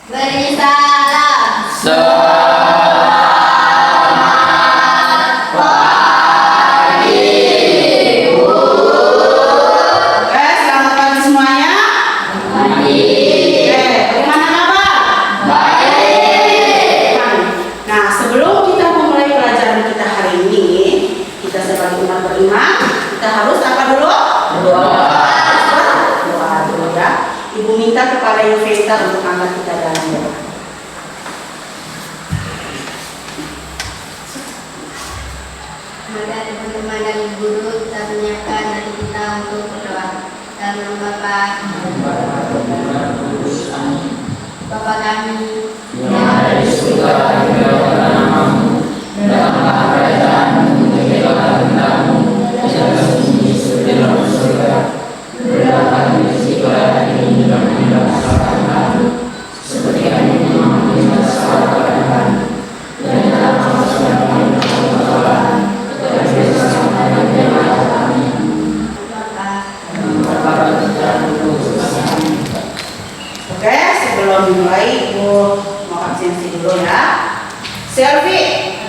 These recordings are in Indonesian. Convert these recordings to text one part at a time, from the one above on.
Beri salam. Selamat pagi, Bu. Oke, selamat pagi semuanya. Pagi. Oke, bagaimana kabar? Baik. Nah, sebelum kita memulai pelajaran kita hari ini, kita sebagai umat beriman, kita harus apa dulu? Doa. Doa dulu ya. Ibu minta kepada Yovesta untuk angkat kita dalam doa. Maka teman-teman dan guru kita tanyakan hati kita untuk berdoa. Dalam nama Bapa kami Yang ada di surga, dimuliakan namamu. Datanglah kerajaanmu, jadilah kehendakmu, seperti di surga. Berilah kami rezeki hari ini dan maafkan kami, seperti kami mengampuni dosa kami. Dan jangan masukkan kami ke dalam kegelapan, dan bebaskanlah dari jahat kami. Oke, sebelum dimulai, Ibu mau absensi dulu ya. Selfie.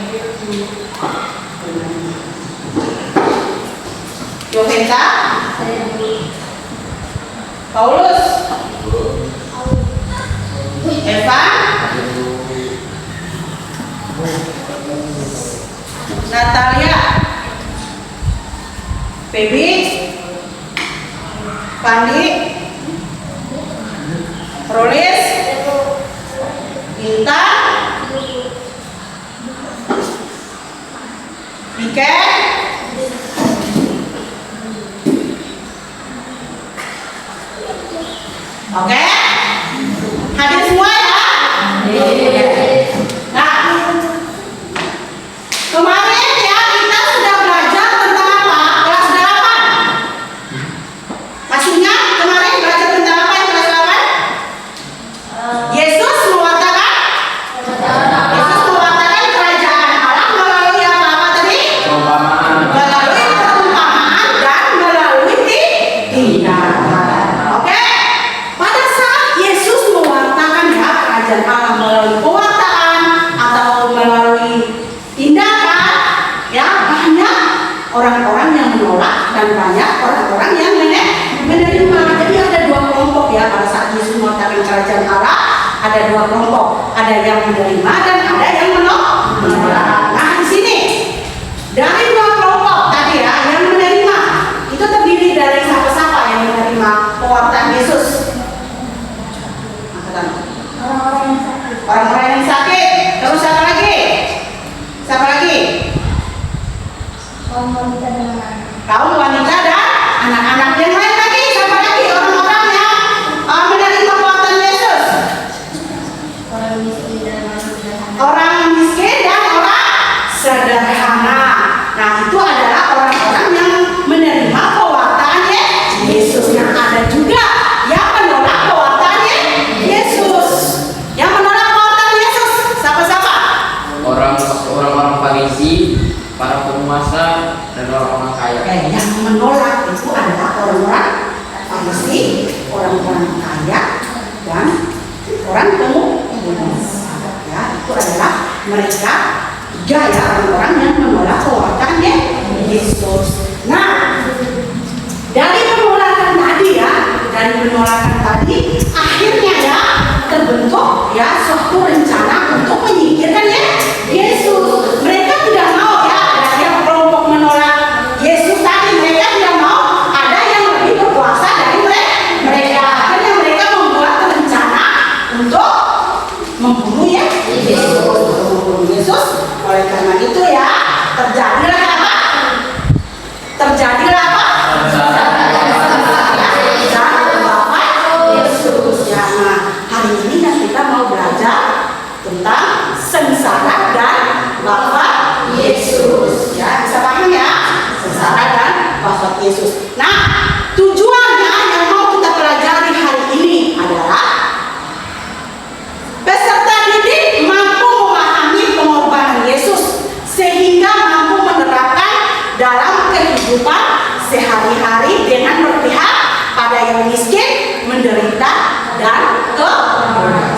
Yovesta, Paulus, Evan, Natalia, Feby, Pandi, Rolis, Intan, Niken, oke, hadir semua ya. Nah, kemarin ya kita sudah belajar tentang apa? Kelas 8. Masih ingat kemarin belajar tentang apa yang kelas 8? Yesus mewartakan kerajaan Allah melalui apa tadi? Melalui perumpamaan dan melalui tindakan. Oke? Pada saat Yesus mewartakan ya kerajaan Allah melalui pewartaan atau melalui tindakan, ya banyak orang-orang yang menolak dan banyak orang-orang yang menerima. Jadi ada dua kelompok ya pada saat Yesus mewartakan kerajaan Allah. Ada dua kelompok, ada yang menerima dan ada yang menolak. Nah di sini dari dua kelompok tadi ya yang menerima itu terdiri dari siapa-siapa yang menerima pewartaan Yesus? Orang-orang yang sakit. Terus siapa lagi? Siapa lagi? Kaum wanita dan anak-anak. Yang lain lagi siapa lagi? Orang-orang yang menerima pewartaan Yesus. Orang miskin dan orang sederhana. Nah itu adalah orang-orang yang menerima pewartaan Yesus. Nah ada juga yang menolak pewartaan Yesus. Yang menolak pewartaan Yesus siapa-siapa? Orang-orang Farisi, para penguasa, dan orang-orang kaya. Yang menolak itu adalah orang-orang Farisi, orang-orang kaya, dan orang penguasa. Ya, itu adalah mereka tiga ya orang-orang yang menolak pewartaan Yesus. Nah, dari penolakan tadi ya, akhirnya ya terbentuk ya suatu rencana untuk menyingkirkan Yesus. Mereka tidak mau ya ada yang kelompok menolak Yesus tadi, mereka tidak mau ada yang lebih berkuasa dari mereka. Akhirnya mereka membuat rencana untuk membunuh Yesus. Oleh karena itu ya terjadilah apa? Yesus ya. Nah, hari ini kan kita mau belajar tentang sengsara dan wafat Yesus. Ya, bisa paham ya? Sengsara dan wafat Yesus. Nah, tujuannya yang mau kita pelajari hari ini adalah peserta didik mampu memahami pengorbanan Yesus sehingga mampu menerapkan dalam kehidupan sehari-hari dengan berpihak pada yang miskin, menderita, dan kekurangan.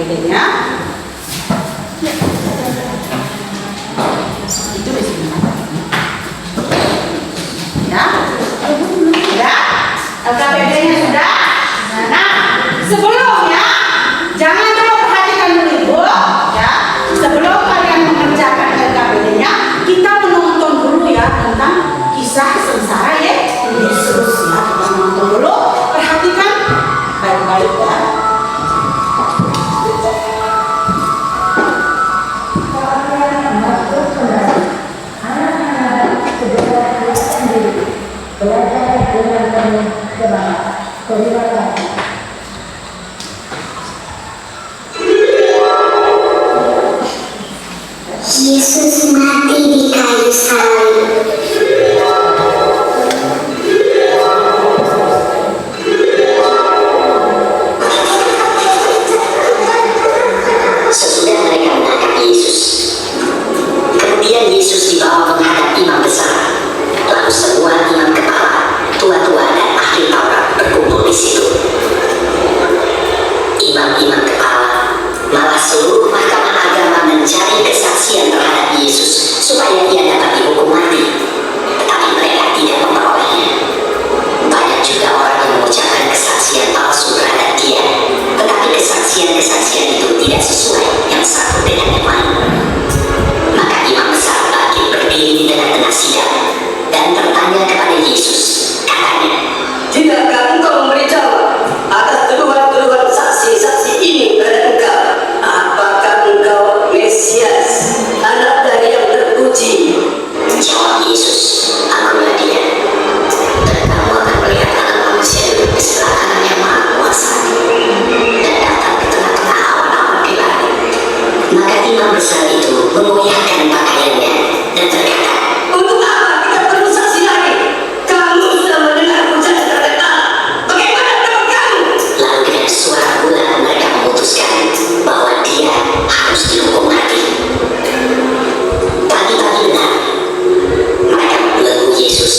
KBD-nya. Itu di sini. Ya, sudah. LKPD-nya sudah. Nah, sebelumnya jangan lupa perhatikan dulu Ibu, ya. Sebelum kalian mengerjakan LKPD-nya, kita menonton dulu ya tentang kisah sengsara ya Yesus ya. Kita menonton dulu, perhatikan baik-baik ya. Yesus mati di kayu salib. Sesudah mereka menangkap Yesus, kemudian Yesus dibawa menghadap imam besar. Lalu semua imam kepala, tua-tua dan ahli Taurat berkumpul di situ. Imam-imam kepala, malah seluruh mahkamah agama mencari kesaksian terhadap Yesus supaya ia dapat dihukum mati. Tetapi mereka tidak memperolehnya. Banyak juga orang yang mengucapkan kesaksian palsu terhadap dia, tetapi kesaksian-kesaksian itu tidak sesuai yang satu dengan yang lain. Maka imam besar bangkit berdiri di tengah-tengah sidang dan bertanya kepada Yesus, katanya, "Tidakkah engkau memberi jawab atas tuduhan-tuduhan saksi-saksi ini terhadap engkau? Apakah engkau Mesias, anak dari yang terpuji?" Jawab Yesus, "Akulah dia. Dan kamu akan melihat anak manusia duduk di sebelah kanan yang maha kuasa dan datang ke tengah-tengah awan-awan di langit." Maka imam besar itu mengoyakkan pakaiannya dan berkata, "Untuk apa kita perlu saksi lagi? Kamu sudah mendengar ucapan terhadap Allah. Bagaimana pendapat kamu?" Lalu dengan suara bulat mereka memutuskan bahwa dia harus dihukum mati. Pagi-pagi benar, mereka membelenggu Yesus,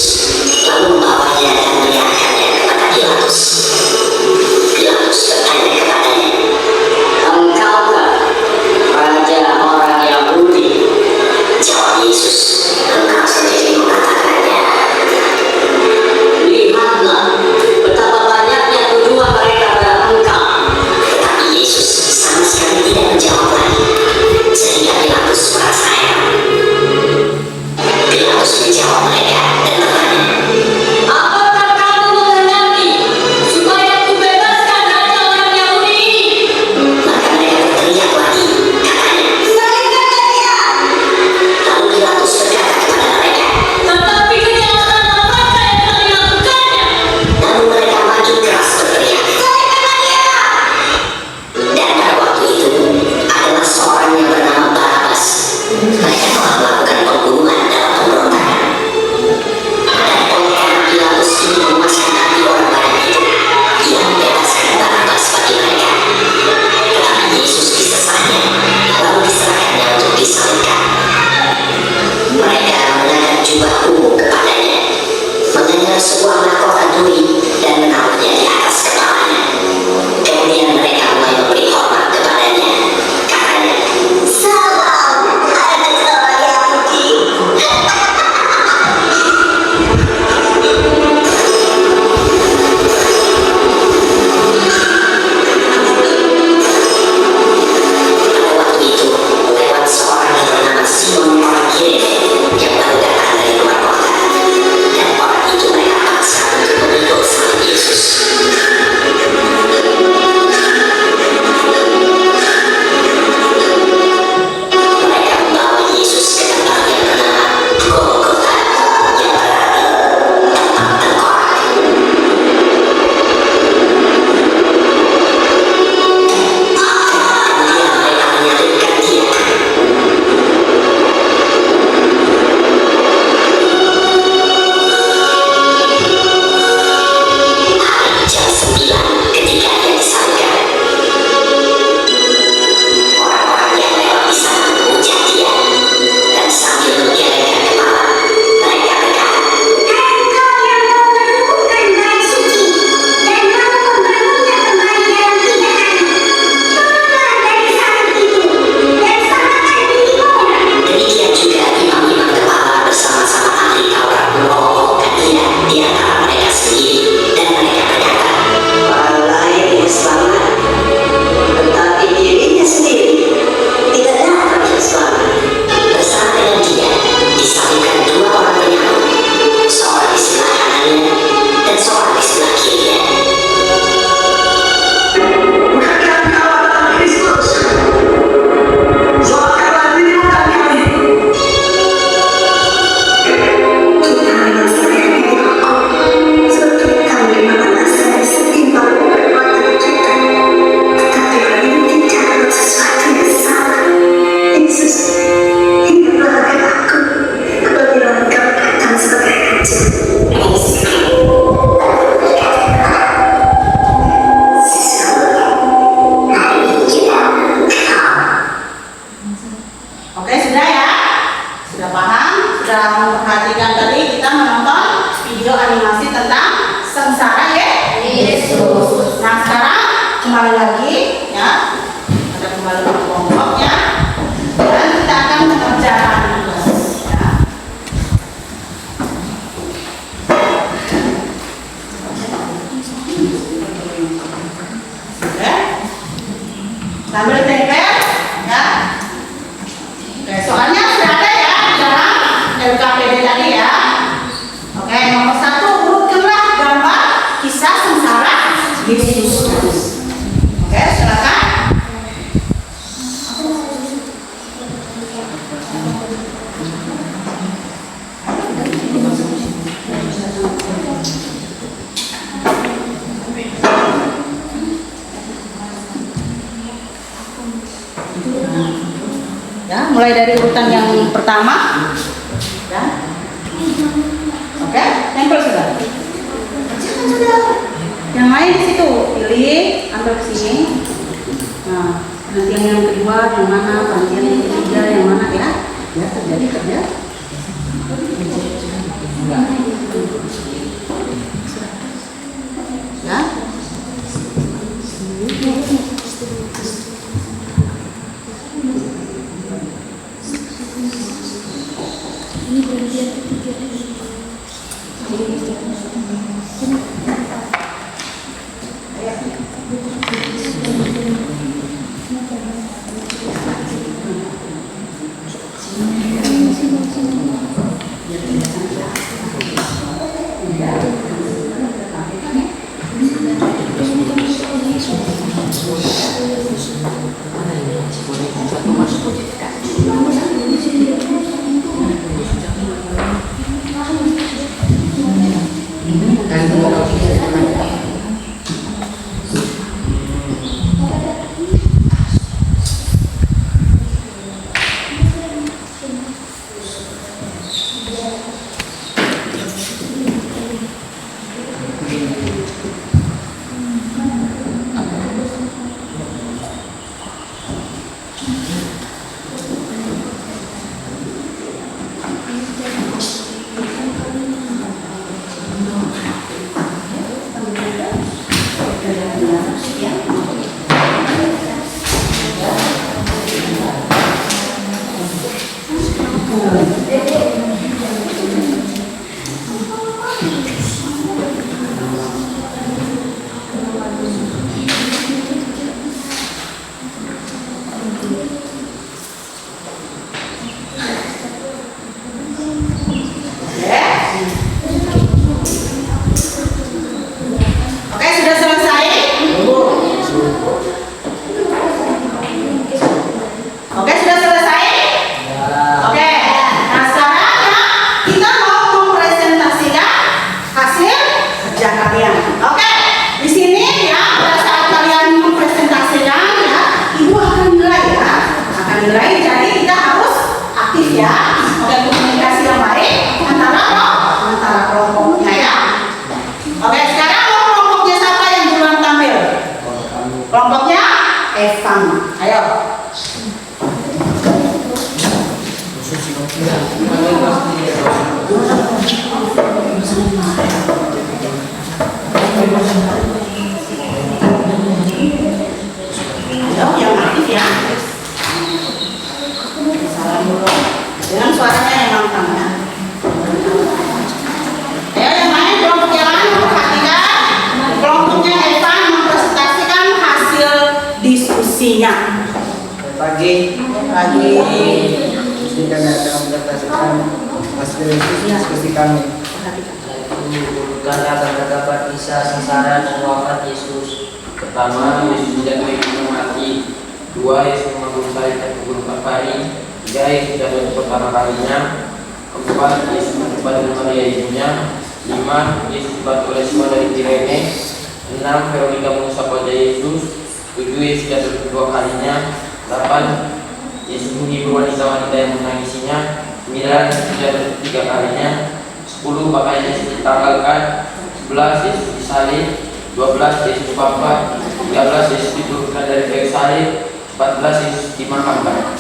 lalu membawanya dan menyerahkannya kepada Pilatus. Pilatus bertanya kepadanya, "Engkaukah raja orang Yahudi?" Jawab Yesus, "Engkau sendiri mengatakannya." "Lihatlah betapa banyaknya tuduhan mereka pada engkau." Tetapi Yesus sama sekali tidak menjawab lagi, sehingga Pilatus merasa heran. Pilatus menjawab mereka dan bertanya, "Apakah kamu menghendaki supaya kubebaskan raja orang Yahudi ini?" Maka mereka berteriak lagi, katanya, "Salibkan dia!" Lalu Pilatus berkata kepada mereka, "Tetapi kejahatan apakah yang telah dilakukannya?" Namun mereka makin keras berteriak, "Salibkan dia!" Dan pada waktu itu adalah seorang yang bernama Barabas. Mereka telah melakukan pembunuhan dalam pemberontakan. Dan oleh karena Pilatus ingin memuaskan hati orang banyak itu, ia membebaskan Barabas bagi mereka. Tetapi Yesus disesatnya, lalu diserahkannya untuk disalibkan. Mereka mengenakan jubah ungu kepadanya, mengenakan sebuah mahkota duri dan menaruhnya di atas kepalanya. Kemudian mereka mulai memberi hormat kepadanya, katanya, "Salam, anak orang Yahudi." Pada waktu itu, lewat seorang yang bernama Simon orang Kirene yang baru datang dari luar kota. Dan orang itu mereka paksa untuk memikul salib Yesus. tentang sengsara ya Yesus. Nah sekarang kembali lagi ya, ada kembali ke kelompoknya dan kita akan mengerjakan tugas ya. Oke, sambil tempel ya. Oke, soalnya sudah ada ya dalam LKPD tadi ya. Oke, nomor 1, urutkanlah gambar kisah sengsara Yesus. Oke, silakan. Ya, mulai dari urutan yang pertama. Ya. Oke, tempel sudah. Jangan sudah. Yang lain di situ, pilih, ambil ke sini. Nah, nanti yang kedua yang mana, penantian yang ketiga yang mana ya? Ya, terjadi kerja. Ya. Oke, sudah selesai? Oke, sudah selesai? Oke. Nah, sekarang ya, kita mau mempresentasikan hasil kerja kalian. Oke. Di sini ya, pada saat kalian mempresentasikan ya, ibu akan nilai ya. Akan nilai, jadi kita harus aktif ya. Oke, komunikasi yang baik antara kelompoknya ya. Oke, sekarang kelompoknya siapa yang duluan tampil? Kelompoknya Evan. Ayo. Ayo, yang aktif ya. Salam dulu. Dengan suaranya yang lantang ya. Ayo yang lain, kelompok yang lain perhatikan. Kelompoknya Evan mempresentasikan hasil diskusinya. Pagi kami akan mempresentasikan hasil diskusi kami. Karena akan terdapat kisah sengsara dan wafat Yesus. Pertama, Yesus jatuh hidup mati. 2, Yesus menanggung salib dan Gunung Kalvari. 3, Yesus jatuh untuk pertama kalinya. 4, Yesus berjumpa dengan Maria ibunya. 5, Yesus dibantu oleh Simon dari Kirene. 6, Veronika mengusap wajah Yesus. 7, Yesus jatuh kedua kalinya. 8, Yesus menghibur wanita-wanita yang menangisinya. 9, Yesus jatuh ketiga kalinya. 10, pakaian Yesus ditanggalkan. 11, Yesus disalib. 12, Yesus wafat. 13, Yesus diturunkan dari kayu salib. 14, Yesus dimakamkan.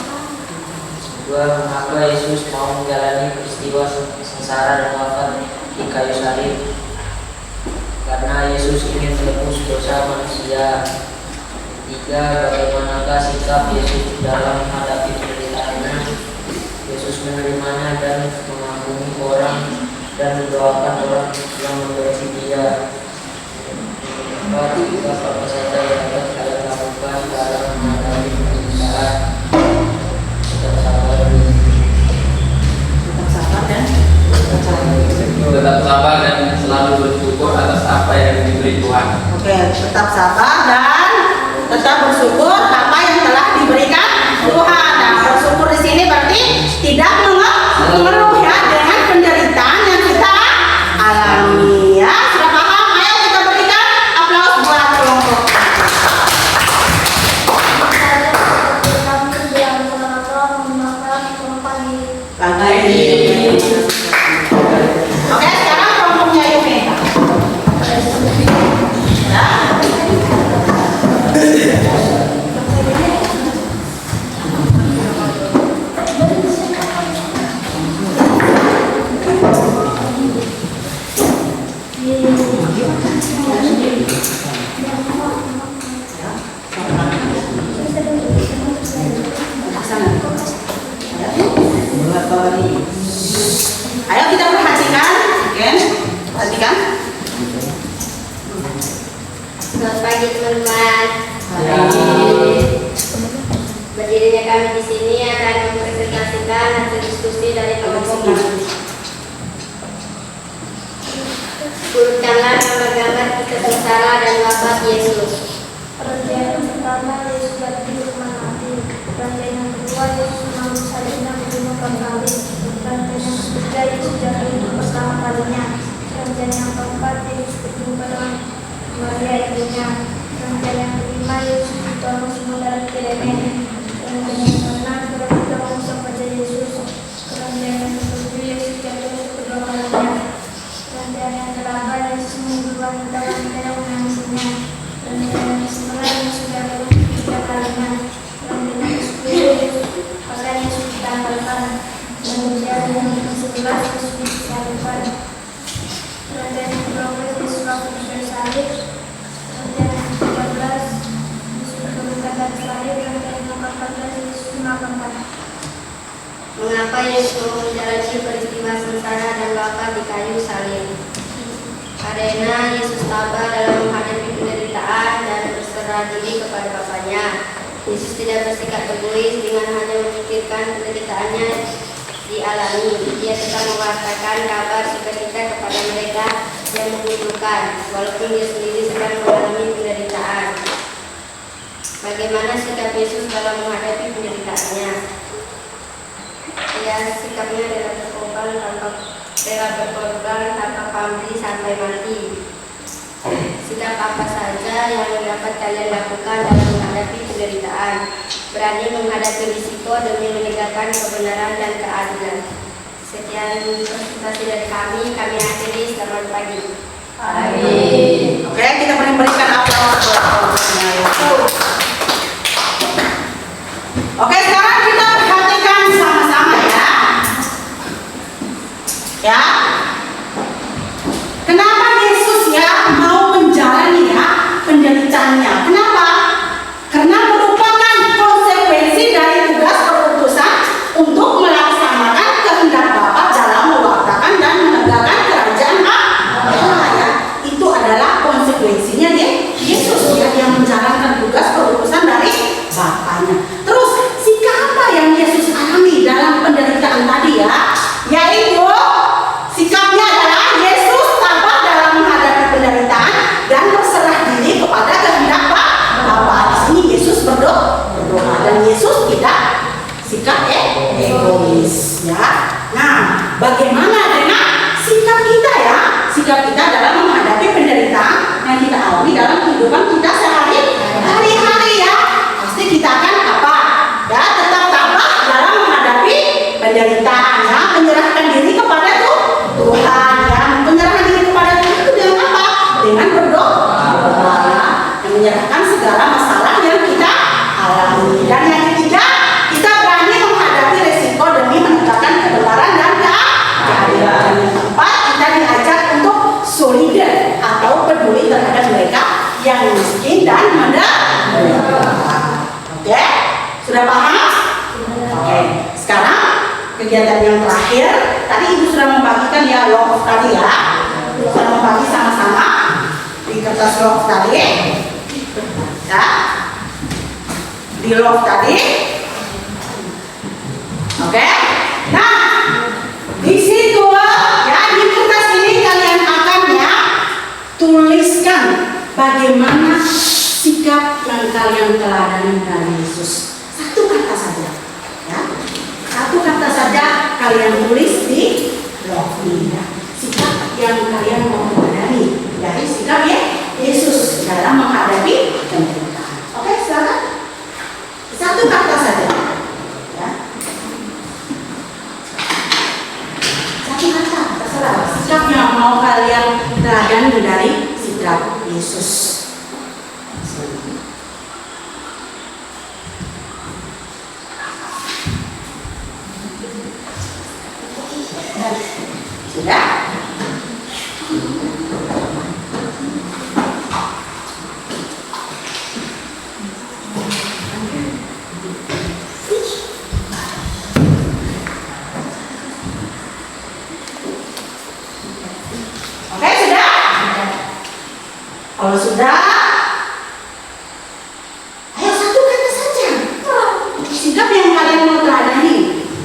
2, mengapa Yesus mau menjalani peristiwa sengsara dan wafat di kayu salib. menebus dosa manusia. Ketiga, bagaimanakah sikap Yesus dalam menghadapi penderitaannya? Yesus menerimanya dan mengampuni orang dan mendoakan orang yang memberkati dia. Keempat, sikap apa saja yang dapat kalian lakukan dalam menghadapi penderitaan. Tetap sabar dan selalu bersyukur atas apa yang diberi Tuhan. Oke, tetap sabar dan tetap bersyukur apa yang telah diberikan Tuhan. Nah, bersyukur di sini berarti tidak mengeluh ya dengan penderitaan yang kita alami ya. Sudah paham? Ayo kita berikan aplaus buat kelompok. Oke, sekarang kelompoknya Yumeta. Ya. Ayo kita perhatikan, oke? Perhatikan. Selamat pagi teman-teman. Berdirinya kami di sini akan mempresentasikan hasil diskusi dari kelompok kami. Urutkanlah gambar-gambar kita sengsara dan wafat Yesus. Rangkaian pertama, Yesus jatuh di rumah mati. Rangkaian yang kedua, Yesus menanggung salib dan membunuh kembali. Rangkaian yang ketiga, Yesus jatuh untuk pertama kalinya. Rangkaian yang keempat, Yesus berjumpa dengan Maria ibunya. Rangkaian yang kelima, Yesus ditolong semua dari Kirene. Rangkaian yang keenam, kita mengusap wajah Yesus. Rangkaian yang ketujuh, Yesus jatuh untuk kedua kalinya. Rangkaian yang ke-8, Yesus membunuh wanita-wanita yang menangisinya. Rangkaian yang ke-9, Yesus jatuh untuk ketiga kalinya. Rangkaian yang ke-10, Yesus pakaian Yesus ditanggalkan. Rangkaian yang ke-11, Yesus disalibkan. Rangkaian yang ke-12, Yesus waktu bersalib. Rangkaian yang ke-13, Yesus terluka dan salib. Rangkaian yang ke-14, Yesus dimakamkan. Mengapa Yesus mau menjalani peristiwa sengsara dan wafat di kayu salib? Karena Yesus tabah dalam menghadapi penderitaan dan berserah diri kepada Bapaknya. Yesus tidak bersikap egois dengan hanya memikirkan penderitaannya dialami. Dia tetap mewartakan kabar sukacita kepada mereka yang membutuhkan, walaupun dia sendiri sedang mengalami penderitaan. Bagaimana sikap Yesus dalam menghadapi penderitaannya? Ya, sikapnya rela berkorban tanpa pamrih sampai mati. Sikap apa saja yang dapat kalian lakukan dalam menghadapi penderitaan? Berani menghadapi risiko demi menegakkan kebenaran dan keadilan. Sekian presentasi dari kami akhiri. Selamat pagi. Oke, kita berikan aplaus buat kelompoknya. Oke, sekarang kita perhatikan sama-sama ya. Ya. Kenapa Yesus ya mau menjalani ya penderitaannya? Kenapa? Karena merupakan konsekuensi dari tugas perutusan untuk melaksanakan kehendak Bapa dalam mewartakan dan menegakkan kerajaan Allah. Ya. Itu kegiatan yang terakhir. Tadi Ibu sudah membagikan ya love tadi ya. Sudah membagi sama-sama di kertas love tadi. Ya. Di love tadi. Oke. Nah, di situ ya di kertas ini kalian akan ya tuliskan bagaimana sikap yang kalian teladani dari Yesus. Satu kata saja. Ya. Satu kata saja kalian tulis di love ini ya. Sikap yang kalian mau teladani dari sikap ya Yesus dalam menghadapi penderitaan. Oke, silakan. Satu kata saja. Ya. Satu kata, terserah. Sikap yang mau kalian teladani dari sikap Yesus. Sudah? Oke, sudah? Kalau sudah, ayo satu kata saja. Sikap yang kalian mau teladani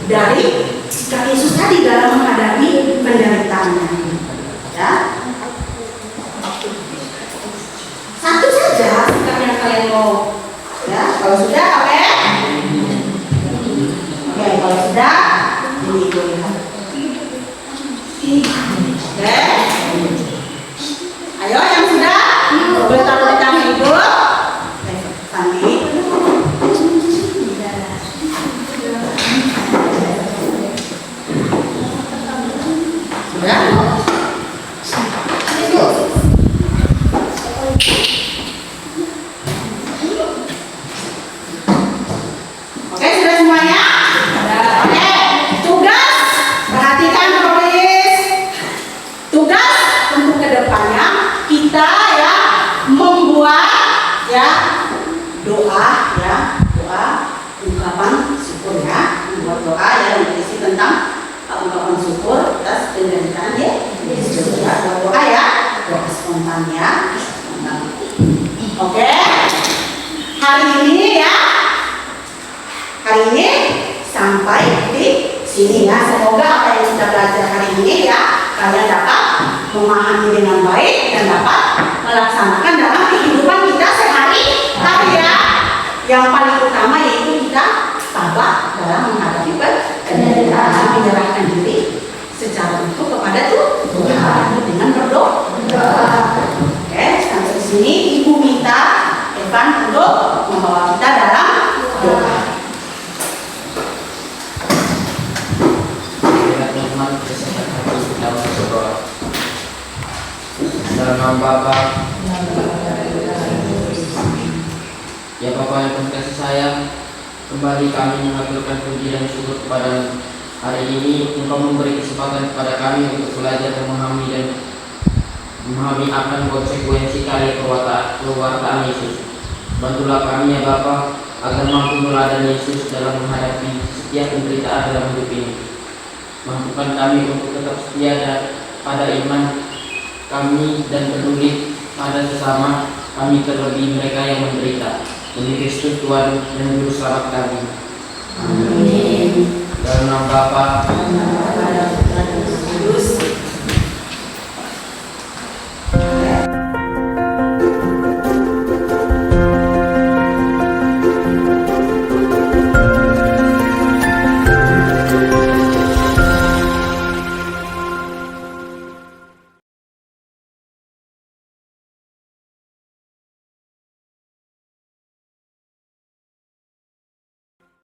dari sikap Yesus tadi dalam menghadapi penderitaannya. Ya. Satu saja sikap yang kalian mau. Ya, kalau sudah oke. Oke, kalau sudah ini Ibu lihat. Oke. Ayo yang sudah boleh taruh di tangan Ibu. Sandi. Sudah? Oke, sudah semuanya? Oke, tugas perhatikan tulis. Tugas untuk kedepannya kita ya membuat ya doa ungkapan syukur ya, membuat doa yang berisi tentang ungkapan syukur atas penderitaan ya Yesus ya, doa ya, doa spontan ya. Oke, hari ini sampai di sini ya. Semoga apa yang kita belajar hari ini ya kalian dapat memahami dengan baik dan dapat melaksanakan dalam kehidupan kita sehari-hari ya. Yang paling utama yaitu kita sabar dalam menghadapi penderitaan, menyerahkan diri secara utuh kepada Tuhan dengan berdoa. Oke, sampai sini Ibu minta Evan untuk membawa kita dalam doa. Dalam nama Bapa, ya Bapa yang penuh kasih sayang, kembali kami mengaturkan puji dan syukur kepada hari ini. Engkau memberi kesempatan kepada kami untuk belajar dan memahami akan konsekuensi karya kewartaan Yesus. Bantulah kami ya Bapa agar mampu meladani Yesus dalam menghadapi setiap penderitaan dalam hidup ini. Mampukan kami untuk tetap setia pada iman kami dan peduli pada sesama kami, terlebih mereka yang menderita. Demi Kristus Tuhan dan Juru Selamat kami. Amin. Dalam nama Bapa,